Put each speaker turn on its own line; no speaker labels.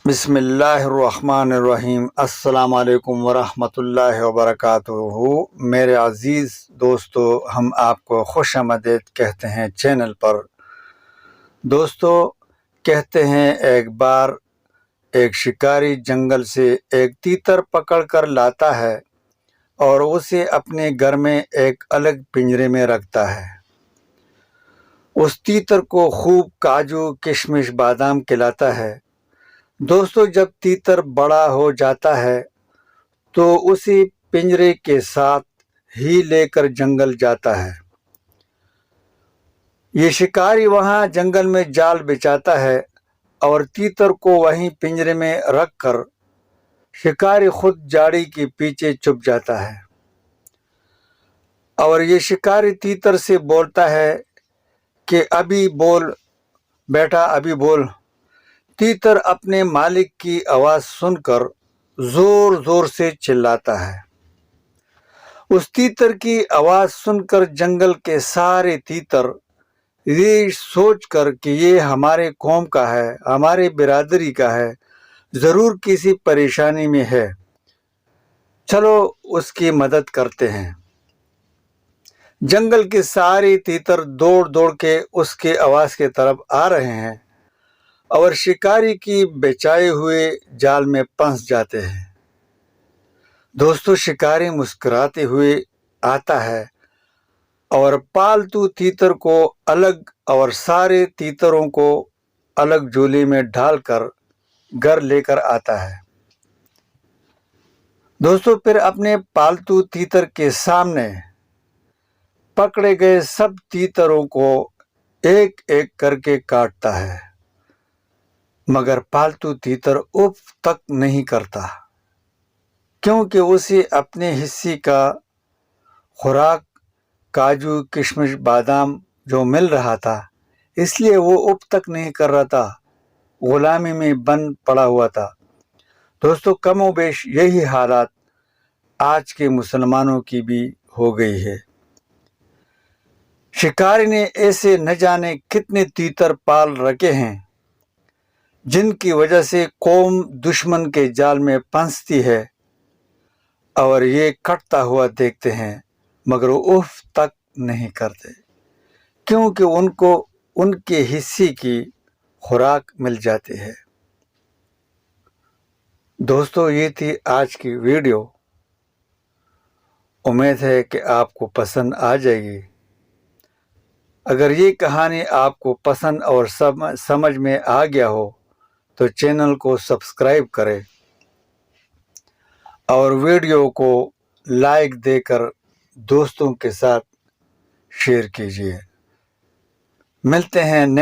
بسم اللہ الرحمن الرحیم۔ السلام علیکم ورحمۃ اللہ وبرکاتہ۔ میرے عزیز دوستو، ہم آپ کو خوش آمدید کہتے ہیں چینل پر۔ دوستو، کہتے ہیں ایک بار ایک شکاری جنگل سے ایک تیتر پکڑ کر لاتا ہے اور اسے اپنے گھر میں ایک الگ پنجرے میں رکھتا ہے۔ اس تیتر کو خوب کاجو کشمش بادام کھلاتا ہے۔ دوستو، جب تیتر بڑا ہو جاتا ہے تو اسی پنجرے کے ساتھ ہی لے کر جنگل جاتا ہے۔ یہ شکاری وہاں جنگل میں جال بچھاتا ہے اور تیتر کو وہیں پنجرے میں رکھ کر شکاری خود جھاڑی کے پیچھے چھپ جاتا ہے اور یہ شکاری تیتر سے بولتا ہے کہ ابھی بول بیٹا، ابھی بول۔ تیتر اپنے مالک کی آواز سن کر زور زور سے چلاتا ہے۔ اس تیتر کی آواز سن کر جنگل کے سارے تیتر یہ سوچ کر کہ یہ ہمارے قوم کا ہے، ہماری برادری کا ہے، ضرور کسی پریشانی میں ہے، چلو اس کی مدد کرتے ہیں۔ جنگل کے سارے تیتر دوڑ دوڑ کے اس کے آواز کی طرف آ رہے ہیں اور شکاری کی بچھائے ہوئے جال میں پھنس جاتے ہیں۔ دوستو، شکاری مسکراتے ہوئے آتا ہے اور پالتو تیتر کو الگ اور سارے تیتروں کو الگ جھولی میں ڈال کر گھر لے کر آتا ہے۔ دوستو، پھر اپنے پالتو تیتر کے سامنے پکڑے گئے سب تیتروں کو ایک ایک کر کے کاٹتا ہے، مگر پالتو تیتر اف تک نہیں کرتا، کیونکہ اسے اپنے حصے کا خوراک کاجو کشمش بادام جو مل رہا تھا، اس لیے وہ اف تک نہیں کر رہا تھا، غلامی میں بند پڑا ہوا تھا۔ دوستو، کم و بیش یہی حالات آج کے مسلمانوں کی بھی ہو گئی ہے۔ شکاری نے ایسے نہ جانے کتنے تیتر پال رکھے ہیں جن کی وجہ سے قوم دشمن کے جال میں پھنستی ہے اور یہ کٹتا ہوا دیکھتے ہیں مگر وہ اف تک نہیں کرتے، کیونکہ ان کو ان کے حصے کی خوراک مل جاتی ہے۔ دوستو، یہ تھی آج کی ویڈیو۔ امید ہے کہ آپ کو پسند آ جائے گی۔ اگر یہ کہانی آپ کو پسند اور سمجھ میں آ گیا ہو تو چینل کو سبسکرائب کریں اور ویڈیو کو لائک دے کر دوستوں کے ساتھ شیئر کیجیے۔ ملتے ہیں